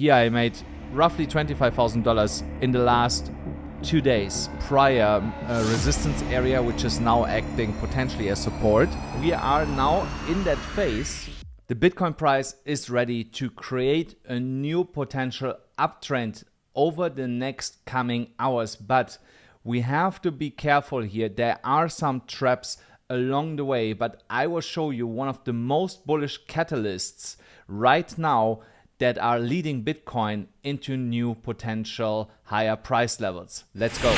Here I made roughly $25,000 in the last 2 days prior resistance area, which is now acting potentially as support. We are now in that phase. The Bitcoin price is ready to create a new potential uptrend over the next coming hours, but we have to be careful here. There are some traps along the way, but I will show you one of the most bullish catalysts right now that are leading Bitcoin into new potential higher price levels. Let's go.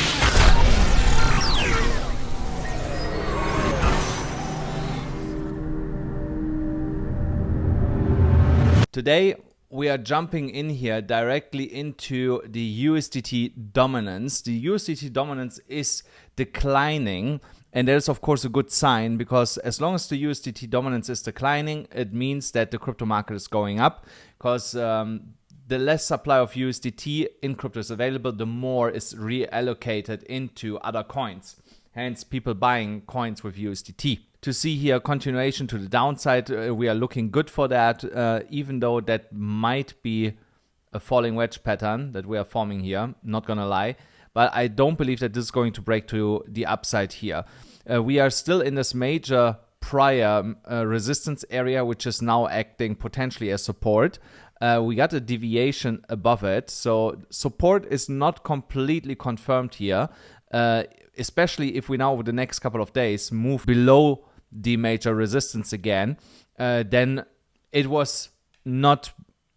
Today, we are jumping in here directly into the USDT dominance. The USDT dominance is declining, and that is of course a good sign, because as long as the USDT dominance is declining, it means that the crypto market is going up, because the less supply of USDT in crypto is available, the more is reallocated into other coins. Hence, people buying coins with USDT. To see here continuation to the downside, we are looking good for that, even though that might be a falling wedge pattern that we are forming here, not gonna lie. But I don't believe that this is going to break to the upside here. We are still in this major prior resistance area, which is now acting potentially as support. We got a deviation above it, so support is not completely confirmed here, especially if we now over the next couple of days move below the major resistance again, then it was not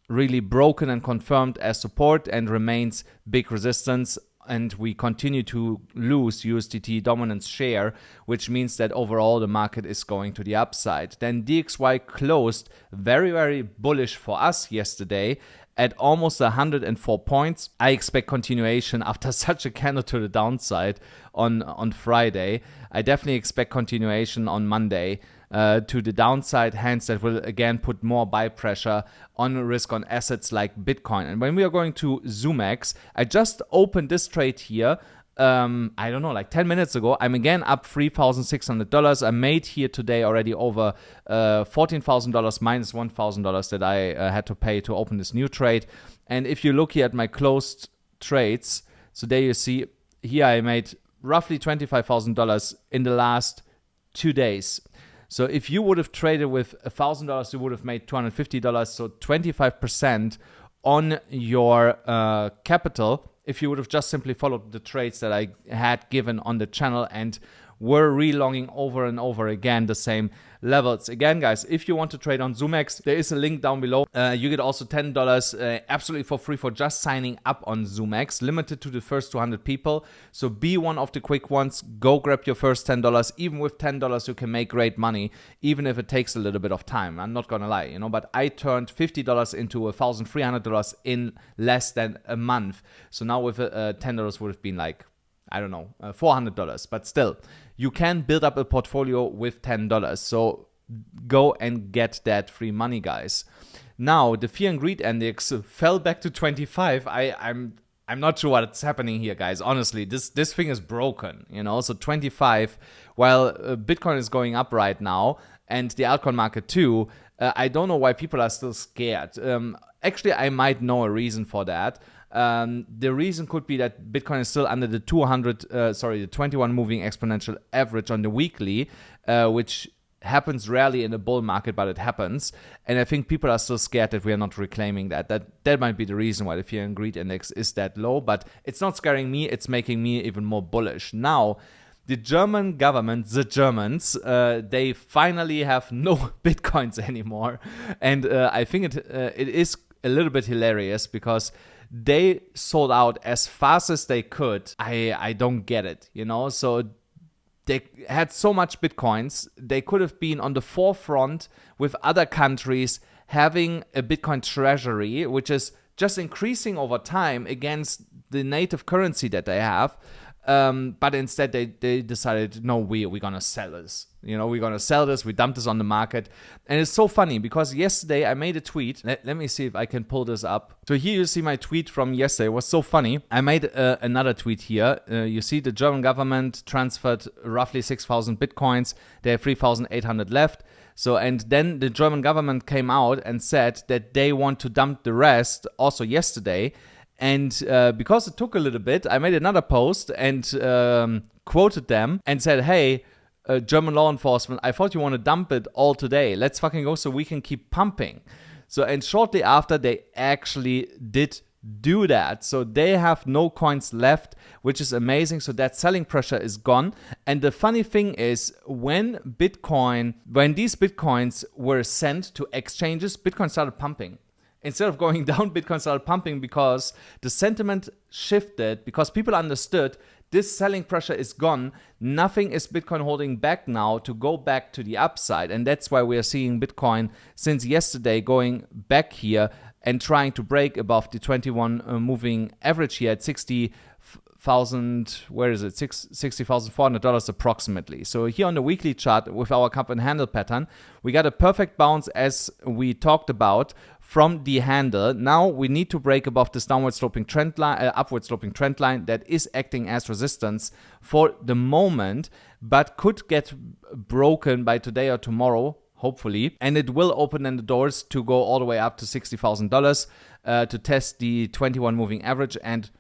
really broken and confirmed as support and remains big resistance, and we continue to lose USDT dominance share, which means that overall the market is going to the upside. Then DXY closed very, very bullish for us yesterday at almost 104 points. I expect continuation after such a candle to the downside on Friday. I definitely expect continuation on Monday to the downside. Hence, that will again put more buy pressure on risk on assets like Bitcoin. And when we are going to ZOOMEX, I just opened this trade here. I don't know, like 10 minutes ago. I'm again up $3,600. I made here today already over $14,000 minus $1,000 that I had to pay to open this new trade. And if you look here at my closed trades, so there you see here I made roughly $25,000 in the last 2 days. So if you would have traded with $1,000, you would have made $250. So 25% on your capital, if you would have just simply followed the trades that I had given on the channel and were relonging over and over again the same levels. Again, guys, if you want to trade on ZOOMEX, there is a link down below. You get also $10 absolutely for free for just signing up on ZOOMEX, limited to the first 200 people. So be one of the quick ones. Go grab your first $10. Even with $10, you can make great money, even if it takes a little bit of time. I'm not gonna lie, you know, but I turned $50 into $1,300 in less than a month. So now with $10 would have been like, I don't know, $400, but still, you can build up a portfolio with $10. So go and get that free money, guys. Now, the Fear and Greed Index fell back to 25. I'm not sure what's happening here, guys. Honestly, this thing is broken, you know. So 25, while Bitcoin is going up right now, and the altcoin market too. I don't know why people are still scared. Actually, I might know a reason for that. The reason could be that Bitcoin is still under the 21 moving exponential average on the weekly, which happens rarely in a bull market, but it happens. And I think people are still scared that we are not reclaiming that. That might be the reason why the Fear and Greed Index is that low, but it's not scaring me. It's making me even more bullish. Now, the German government, the Germans, they finally have no Bitcoins anymore. And I think it is a little bit hilarious because they sold out as fast as they could. I don't get it, you know? So they had so much Bitcoins. They could have been on the forefront with other countries having a Bitcoin treasury, which is just increasing over time against the native currency that they have. But instead they decided, no, we're gonna sell this. You know, we're gonna sell this. We dumped this on the market. And it's so funny because yesterday I made a tweet. Let me see if I can pull this up. So here you see my tweet from yesterday. It was so funny. I made another tweet here. You see the German government transferred roughly 6,000 Bitcoins. They have 3,800 left. So, and then the German government came out and said that they want to dump the rest also yesterday. And because it took a little bit, I made another post and quoted them and said, hey, German law enforcement, I thought you want to dump it all today. Let's fucking go so we can keep pumping. So, and shortly after, they actually did do that. So they have no coins left, which is amazing. So that selling pressure is gone. And the funny thing is, when these Bitcoins were sent to exchanges, Bitcoin started pumping. Instead of going down, Bitcoin started pumping because the sentiment shifted, because people understood this selling pressure is gone. Nothing is Bitcoin holding back now to go back to the upside. And that's why we are seeing Bitcoin since yesterday going back here and trying to break above the 21 moving average here at 60,000, where is it? $60,400 approximately. So here on the weekly chart with our cup and handle pattern, we got a perfect bounce as we talked about from the handle. Now we need to break above this downward sloping trend line, upward sloping trend line that is acting as resistance for the moment, but could get broken by today or tomorrow, hopefully, and it will open then the doors to go all the way up to $60,000 to test the 21 moving average. And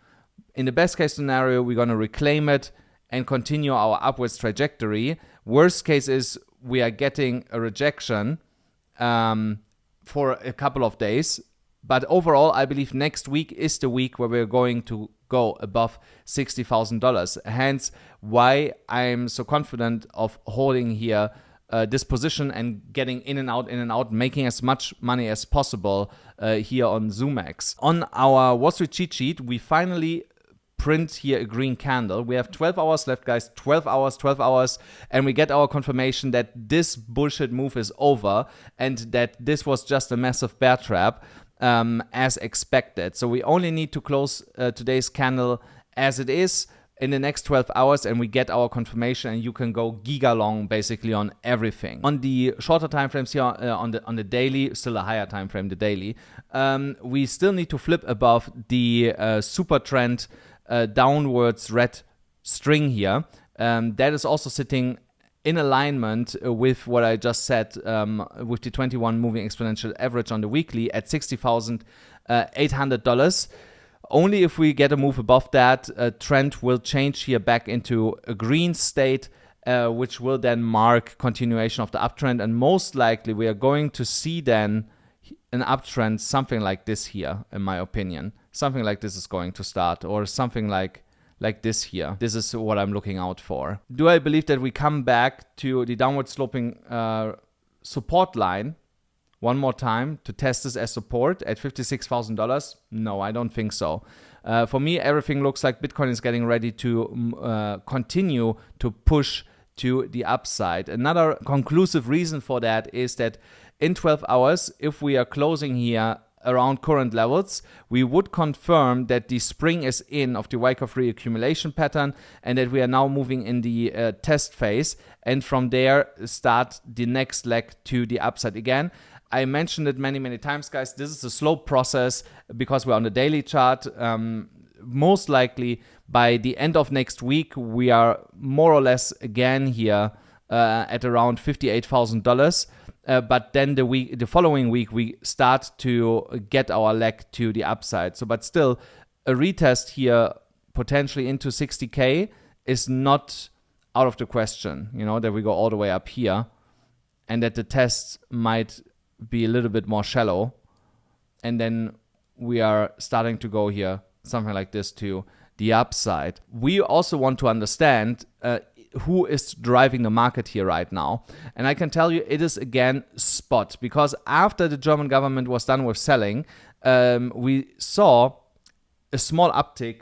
in the best case scenario, we're going to reclaim it and continue our upwards trajectory. Worst case is we are getting a rejection for a couple of days. But overall, I believe next week is the week where we're going to go above $60,000. Hence why I'm so confident of holding here this position and getting in and out, making as much money as possible here on ZOOMEX. On our Wall Street cheat sheet, we finally print here a green candle. We have 12 hours left, guys, 12 hours, and we get our confirmation that this bullshit move is over and that this was just a massive bear trap as expected. So we only need to close today's candle as it is in the next 12 hours and we get our confirmation, and you can go giga long basically on everything. On the shorter time frames here, on the daily, still a higher time frame, the daily, we still need to flip above the super trend downwards red string here. That is also sitting in alignment with what I just said, with the 21 moving exponential average on the weekly at $60,800. Only if we get a move above that, trend will change here back into a green state, which will then mark continuation of the uptrend. And most likely we are going to see then an uptrend, something like this here, in my opinion. Something like this is going to start, or something like this here. This is what I'm looking out for. Do I believe that we come back to the downward sloping support line one more time to test this as support at $56,000? No, I don't think so. For me, everything looks like Bitcoin is getting ready to continue to push to the upside. Another conclusive reason for that is that in 12 hours, if we are closing here around current levels, we would confirm that the spring is in of the Wyckoff reaccumulation pattern and that we are now moving in the test phase, and from there start the next leg to the upside again. I mentioned it many times, guys. This is a slow process because we're on the daily chart. Most likely by the end of next week, we are more or less again here at around $58,000. But then the following week, we start to get our leg to the upside. So, but still, a retest here potentially into 60K is not out of the question, you know, that we go all the way up here and that the test might be a little bit more shallow. And then we are starting to go here, something like this to the upside. We also want to understand who is driving the market here right now. And I can tell you it is again spot, because after the German government was done with selling, we saw a small uptick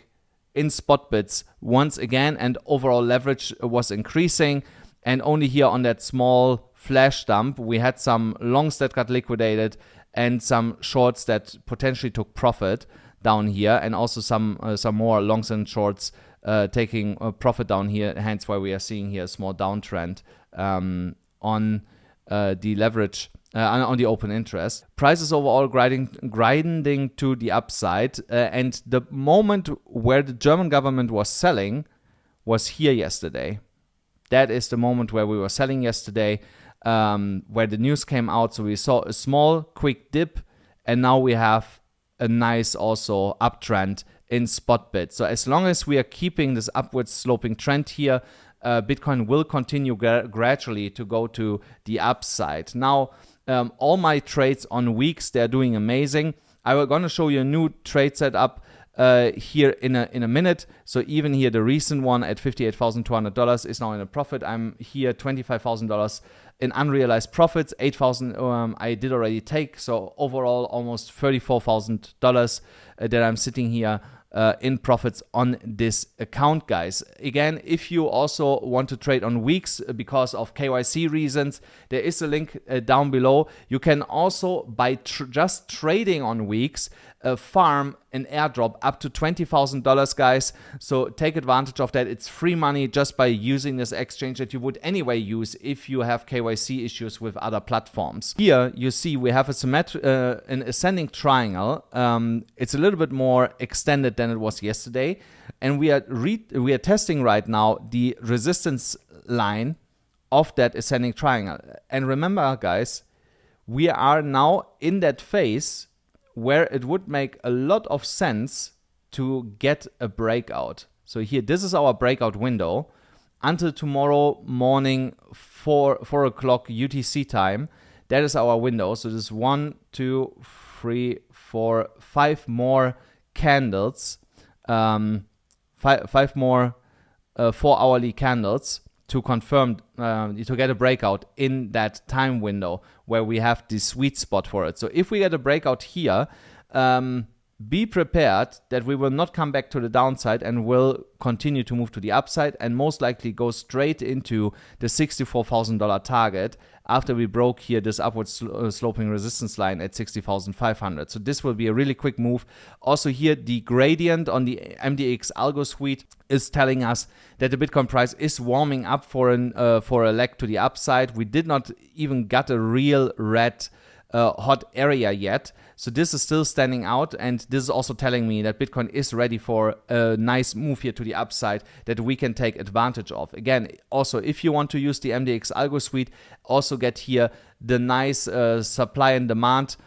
in spot bids once again, and overall leverage was increasing. And only here on that small flash dump, we had some longs that got liquidated and some shorts that potentially took profit down here, and also some more longs and shorts taking profit down here. Hence why we are seeing here a small downtrend on the leverage, on the open interest. Prices overall grinding to the upside, and the moment where the German government was selling was here yesterday. That is the moment where we were selling yesterday. where the news came out. So we saw a small quick dip, and now we have a nice also uptrend in SpotBit. So as long as we are keeping this upwards sloping trend here, Bitcoin will continue gradually to go to the upside. Now, all my trades on WEEX, they're doing amazing. I'm going to show you a new trade setup here in a minute. So even here, the recent one at $58,200 is now in a profit. I'm here $25,000 in unrealized profits. 8,000 I did already take. So overall, almost $34,000 that I'm sitting here in profits on this account, guys. Again, if you also want to trade on WEEX because of KYC reasons, there is a link down below. You can also, by just trading on WEEX, farm an airdrop up to $20,000, guys. So take advantage of that. It's free money just by using this exchange that you would anyway use if you have KYC issues with other platforms. Here you see we have an ascending triangle. It's a little bit more extended than it was yesterday, and we are testing right now the resistance line of that ascending triangle. And remember, guys, we are now in that phase where it would make a lot of sense to get a breakout. So here, this is our breakout window until tomorrow morning, 4 o'clock UTC time. That is our window. So there's 1, 2, 3, 4, 5 more candles, 5 more 4-hourly candles to confirm, to get a breakout in that time window where we have the sweet spot for it. So if we get a breakout here, be prepared that we will not come back to the downside and will continue to move to the upside and most likely go straight into the $64,000 target after we broke here this upward sloping resistance line at 60,500. So this will be a really quick move. Also here, the gradient on the MDX algo suite is telling us that the Bitcoin price is warming up for a leg to the upside. We did not even get a real red hot area yet. So this is still standing out, and this is also telling me that Bitcoin is ready for a nice move here to the upside that we can take advantage of. Again, also if you want to use the MDX algo suite, also get here the nice supply and demand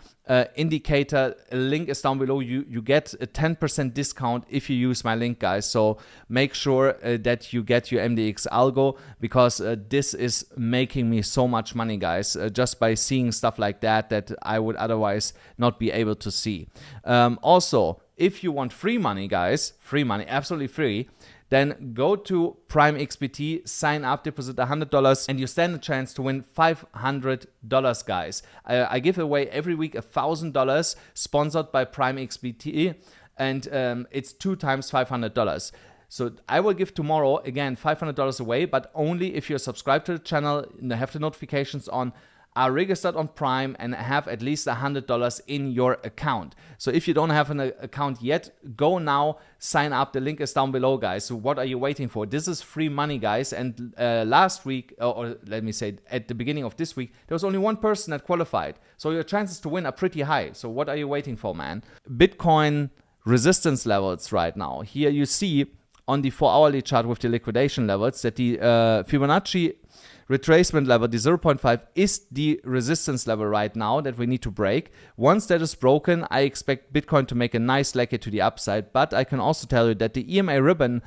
indicator. A link is down below. You get a 10% discount if you use my link, guys. So make sure that you get your MDX algo, because this is making me so much money, guys, just by seeing stuff like that I would otherwise not be able to see. Also, if you want free money, guys, free money, absolutely free, then go to Prime XBT, sign up, deposit $100, and you stand a chance to win $500, guys. I give away every week $1,000 sponsored by Prime XBT, and it's 2 times $500. So I will give tomorrow, again, $500 away, but only if you're subscribed to the channel and have the notifications on, are registered on Prime, and have at least $100 in your account. So if you don't have an account yet, go now, sign up. The link is down below, guys. So what are you waiting for? This is free money, guys. And last week, or let me say at the beginning of this week, there was only 1 person that qualified. So your chances to win are pretty high. So what are you waiting for, man? Bitcoin resistance levels right now. Here you see on the 4-hourly chart with the liquidation levels that the Fibonacci retracement level, the 0.5, is the resistance level right now that we need to break. Once that is broken, I expect Bitcoin to make a nice leg to the upside. But I can also tell you that the EMA ribbon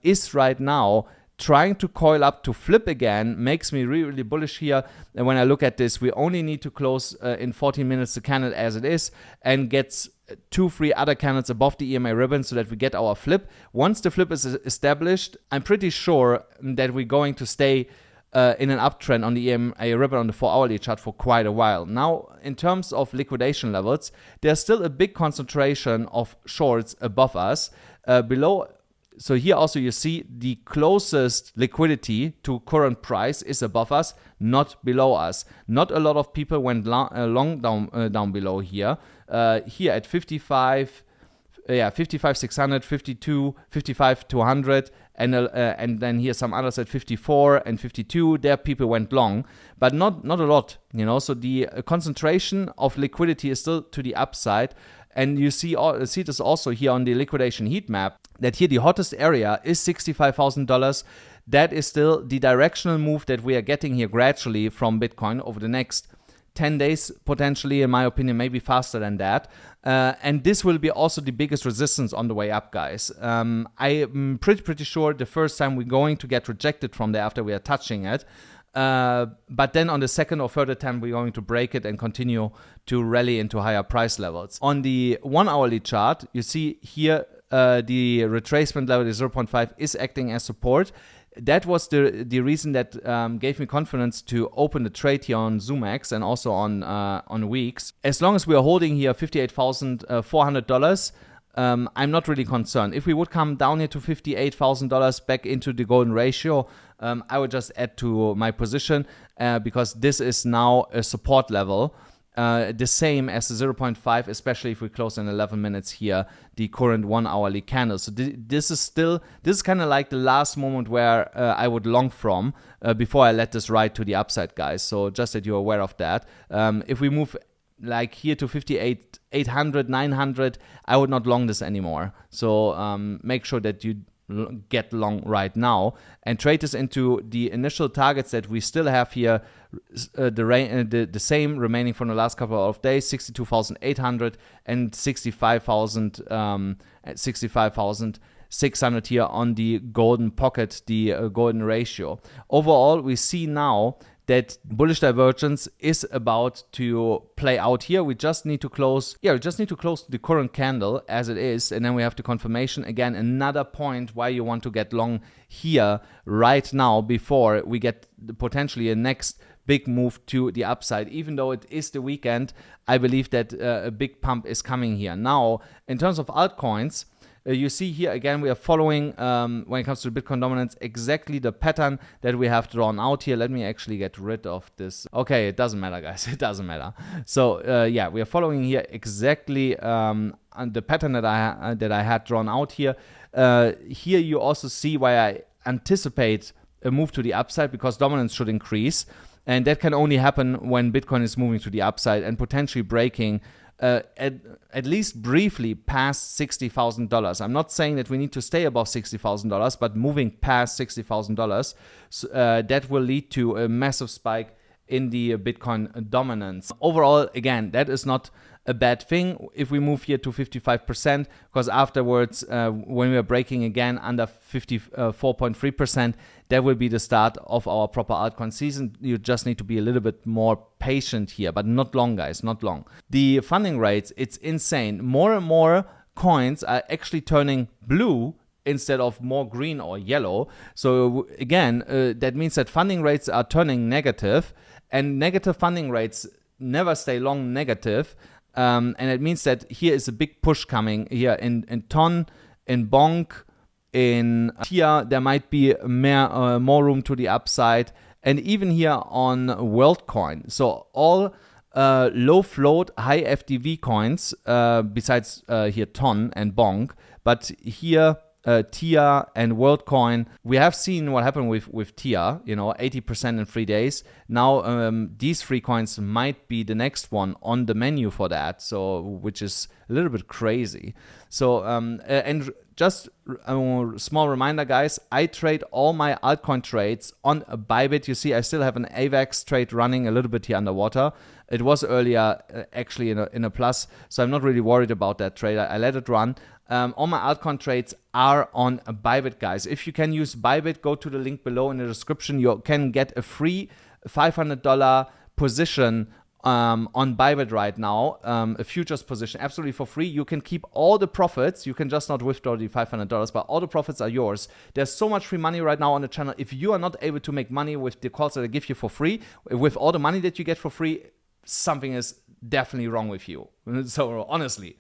is right now trying to coil up to flip again. Makes me really, really bullish here. And when I look at this, we only need to close in 14 minutes the candle as it is, and gets 2-3 other candles above the EMA ribbon so that we get our flip. Once the flip is established, I'm pretty sure that we're going to stay in an uptrend on the EMA ribbon on the 4-hourly chart for quite a while. Now, in terms of liquidation levels, there's still a big concentration of shorts above us. Below, so here also you see the closest liquidity to current price is above us, not below us. Not a lot of people went long down below here. Here at 55, 55,600, 52, 55,200, and then here some others at 54 and 52. There people went long, but not a lot, you know. So the concentration of liquidity is still to the upside, And you see this also here on the liquidation heat map, that here the hottest area is $65,000. That is still the directional move that we are getting here gradually from Bitcoin over the next 10 days, potentially, in my opinion, maybe faster than that. And this will be also the biggest resistance on the way up, guys. I'm pretty sure the first time we're going to get rejected from there after we are touching it. But then on the second or third attempt, we're going to break it and continue to rally into higher price levels. On the 1 hourly chart, you see here the retracement level, the 0.5, is acting as support. That was the reason that gave me confidence to open the trade here on ZOOMEX and also on WEEX. As long as we are holding here $58,400, I'm not really concerned. If we would come down here to $58,000 back into the golden ratio, I would just add to my position because this is now a support level. The same as the 0.5, especially if we close in 11 minutes here, the current 1 hourly candle. So this is kind of like the last moment where I would long from before I let this ride to the upside, guys. So just that you're aware of that. If we move like here to 58,800, 900, I would not long this anymore. So make sure that you get long right now and trade this into the initial targets that we still have here, the same remaining from the last couple of days, 62,800 and 65,600 here on the golden pocket, the golden ratio. Overall, we see now that bullish divergence is about to play out here. We just need to close, the current candle as it is, and then we have the confirmation. Again, another point why you want to get long here right now before we get potentially a next big move to the upside. Even though it is the weekend, I believe that a big pump is coming here. Now, in terms of altcoins, you see here again, we are following, when it comes to Bitcoin dominance, exactly the pattern that we have drawn out here. Let me actually get rid of this. Okay, it doesn't matter, guys. It doesn't matter. So yeah, we are following here exactly the pattern that I had drawn out here. Here you also see why I anticipate a move to the upside, because dominance should increase. And that can only happen when Bitcoin is moving to the upside and potentially breaking at least briefly past $60,000. I'm not saying that we need to stay above $60,000, but moving past $60,000, that will lead to a massive spike in the Bitcoin dominance. Overall, again, that is not a bad thing if we move here to 55%, because afterwards, when we are breaking again under 54.3%, that will be the start of our proper altcoin season. You just need to be a little bit more patient here, but not long, guys, not long. The funding rates, it's insane. More and more coins are actually turning blue instead of more green or yellow. So again, that means that funding rates are turning negative, and negative funding rates never stay long negative. And it means that here is a big push coming here in TON, in BONK, in TIA. There might be more room to the upside, and even here on WorldCoin. So all low float, high FDV coins, besides here TON and BONK, but here TIA and WorldCoin, we have seen what happened with TIA, 80% in 3 days. Now these 3 coins might be the next one on the menu for that, so which is a little bit crazy. So and just a small reminder, guys, I trade all my altcoin trades on BYBIT. You see, I still have an AVAX trade running a little bit here underwater. It was earlier actually in a plus, so I'm not really worried about that trade. I let it run. All my altcoin trades are on BYBIT, guys. If you can use BYBIT, go to the link below in the description. You can get a free $500 position on BYBIT right now, a futures position, absolutely for free. You can keep all the profits. You can just not withdraw the $500, but all the profits are yours. There's so much free money right now on the channel. If you are not able to make money with the calls that I give you for free, with all the money that you get for free, something is definitely wrong with you. So honestly,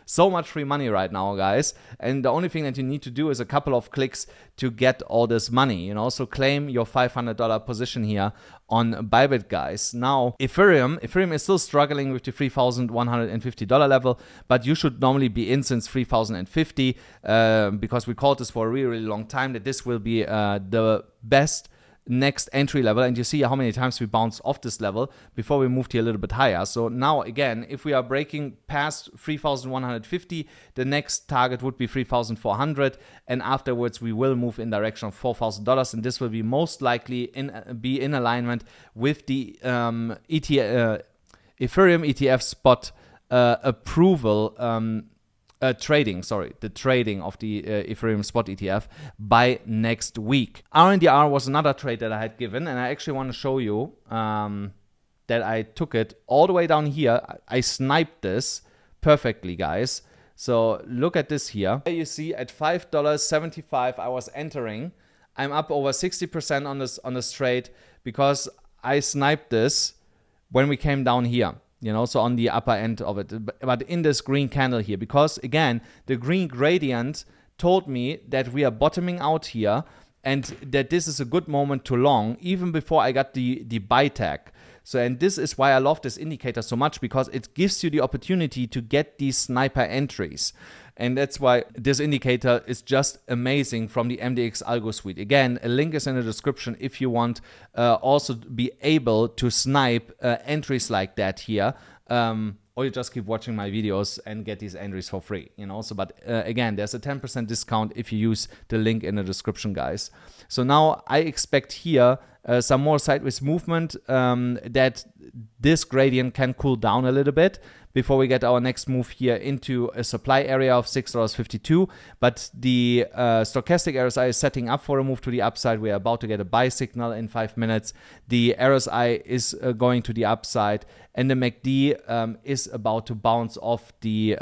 so much free money right now, guys. And the only thing that you need to do is a couple of clicks to get all this money, So claim your $500 position here on BYBIT, guys. Now, Ethereum is still struggling with the $3,150 level, but you should normally be in since 3,050, because we called this for a really, really long time, that this will be the best next entry level, and you see how many times we bounced off this level before we moved here a little bit higher. So now again, if we are breaking past 3,150, the next target would be 3,400, and afterwards we will move in direction of $4,000, and this will be most likely be in alignment with the Ethereum ETF spot approval the trading of the Ethereum spot ETF by next week. RNDR was another trade that I had given, and I actually want to show you that I took it all the way down here. I sniped this perfectly, guys. So look at this here. You see at $5.75 I was entering. I'm up over 60% on this trade because I sniped this when we came down here. So on the upper end of it, but in this green candle here, because again, the green gradient told me that we are bottoming out here and that this is a good moment to long, even before I got the buy tag. So, and this is why I love this indicator so much, because it gives you the opportunity to get these sniper entries. And that's why this indicator is just amazing from the MDX Algo suite. Again, a link is in the description if you want also be able to snipe entries like that here. Or you just keep watching my videos and get these entries for free, So, but again, there's a 10% discount if you use the link in the description, guys. So now I expect here some more sideways movement, that this gradient can cool down a little bit before we get our next move here into a supply area of $6.52. But the stochastic RSI is setting up for a move to the upside. We are about to get a buy signal in 5 minutes. The RSI is going to the upside, and the MACD is about to bounce off the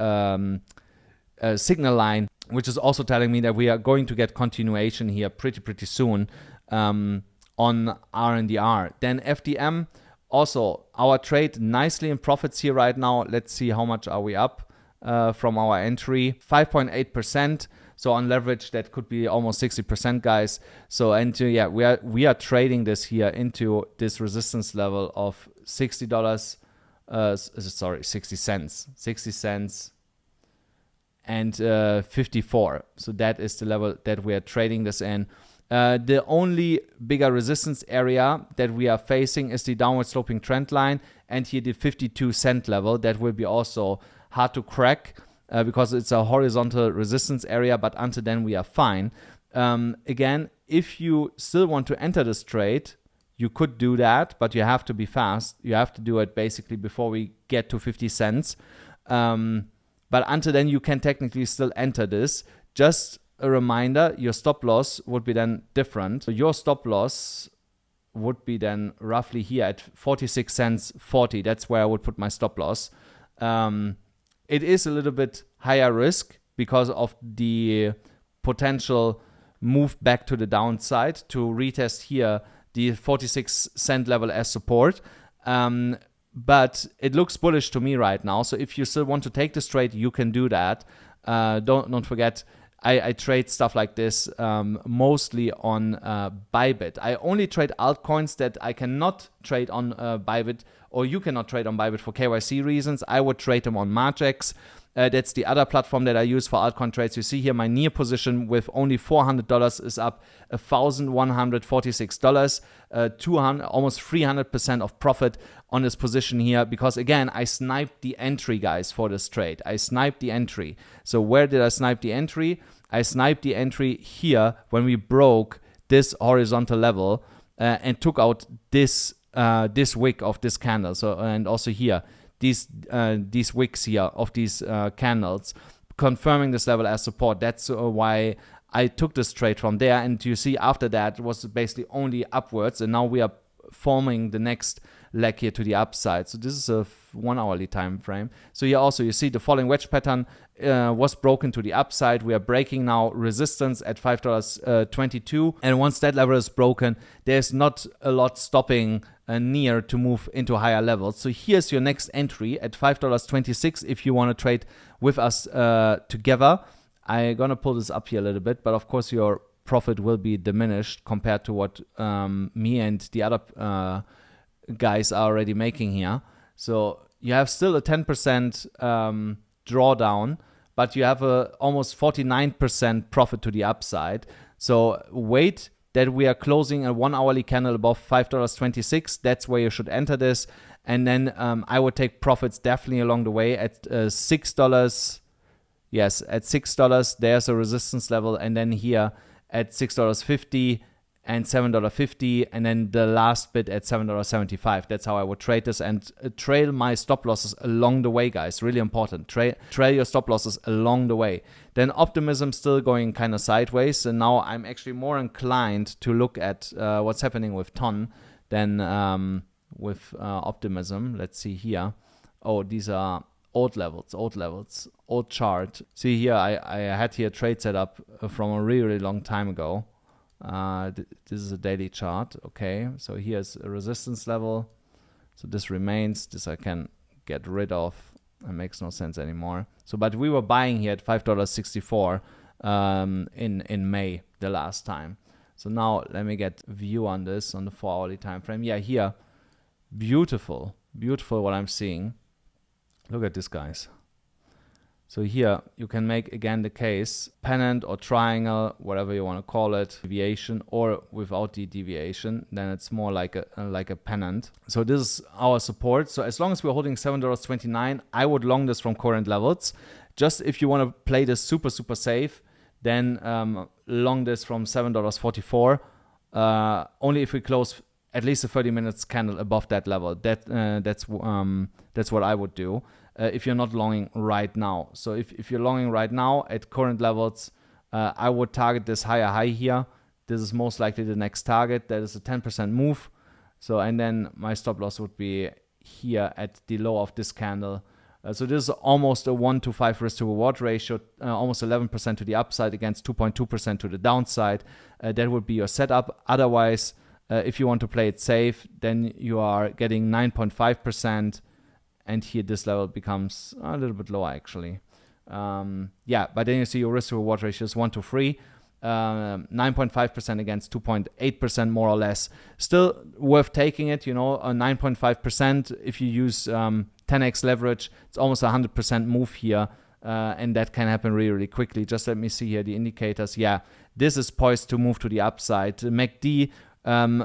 signal line, which is also telling me that we are going to get continuation here pretty soon on RNDR. Then FDM. Also, our trade nicely in profits here right now. Let's see how much are we up from our entry. 5.8%. So on leverage, that could be almost 60%, guys. So, and yeah, we are trading this here into this resistance level of $60. 60 cents. 60 cents and 54. So that is the level that we are trading this in. The only bigger resistance area that we are facing is the downward sloping trend line and here the 52-cent level. That will be also hard to crack because it's a horizontal resistance area, but until then we are fine. Again, if you still want to enter this trade, you could do that, but you have to be fast. You have to do it basically before we get to 50 cents. But until then, you can technically still enter this. Just a reminder, your stop loss would be then different. So your stop loss would be then roughly here at 46 cents 40. That's where I would put my stop loss. It is a little bit higher risk because of the potential move back to the downside to retest here the 46 cent level as support. But it looks bullish to me right now. So if you still want to take this trade, you can do that. Don't forget, I trade stuff like this mostly on BYBIT. I only trade altcoins that I cannot trade on BYBIT, or you cannot trade on BYBIT for KYC reasons. I would trade them on Margex. That's the other platform that I use for altcoin trades. You see here my near position with only $400 is up $1,146, almost 300% of profit on this position here, because again, I sniped the entry, guys, for this trade. I sniped the entry. So where did I snipe the entry? I sniped the entry here when we broke this horizontal level and took out this wick of this candle. So, and also here, these wicks here of these candles, confirming this level as support. That's why I took this trade from there. And you see after that, it was basically only upwards. And now we are forming the next leg here to the upside. So this is a 1 hourly time frame. So here also you see the falling wedge pattern was broken to the upside. We are breaking now resistance at $5.22. And once that level is broken, there's not a lot stopping near to move into higher levels. So here's your next entry at $5.26 if you want to trade with us together. I'm gonna pull this up here a little bit, but of course your profit will be diminished compared to what me and the other guys are already making here. So you have still a 10% drawdown, but you have a almost 49% profit to the upside. So wait that we are closing a 1 hourly candle above $5.26. That's where you should enter this. And then I would take profits definitely along the way at $6. Yes, at $6, there's a resistance level. And then here at $6.50 and $7.50. And then the last bit at $7.75. That's how I would trade this and trail my stop losses along the way, guys. Really important. Trail your stop losses along the way. Then optimism still going kind of sideways. And now I'm actually more inclined to look at what's happening with TON than with optimism. Let's see here. Oh, these are old levels, old chart. See here, I had here a trade setup from a really, really long time ago. This is a daily chart. Okay, so here's a resistance level. So this remains. This I can get rid of. It makes no sense anymore. So, but we were buying here at $5.64 in May the last time. So now let me get view on this on the 4 hourly time frame. Yeah, here. Beautiful what I'm seeing. Look at this, guys. So here you can make again the case pennant or triangle, whatever you want to call it, deviation, or without the deviation, then it's more like a pennant. So this is our support. So as long as we're holding $7.29, I would long this from current levels. Just if you want to play this super safe, then long this from $7.44. Only if we close at least a 30 minutes candle above that level. That's what I would do if you're not longing right now. So if you're longing right now at current levels, I would target this higher high here. This is most likely the next target. That is a 10% move. So and then my stop loss would be here at the low of this candle. So this is almost a 1 to 5 risk to reward ratio, almost 11% to the upside against 2.2% to the downside. That would be your setup. Otherwise, if you want to play it safe, then you are getting 9.5%, and here this level becomes a little bit lower actually. Yeah, but then you see your risk to reward ratio is 1 to 3, 9.5% against 2.8% more or less. Still worth taking it, you know, 9.5%. If you use 10x leverage, it's almost 100% move here, and that can happen really, really quickly. Just let me see here the indicators. Yeah, this is poised to move to the upside. MACD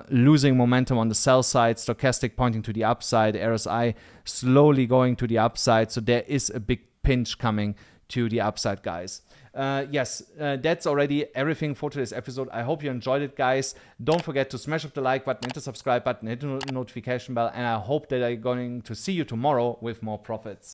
losing momentum on the sell side, stochastic pointing to the upside, RSI slowly going to the upside. So there is a big pinch coming to the upside, guys. Yes, that's already everything for today's episode. I hope you enjoyed it, guys. Don't forget to smash up the like button, hit the subscribe button, hit the notification bell, and I hope that I'm going to see you tomorrow with more profits.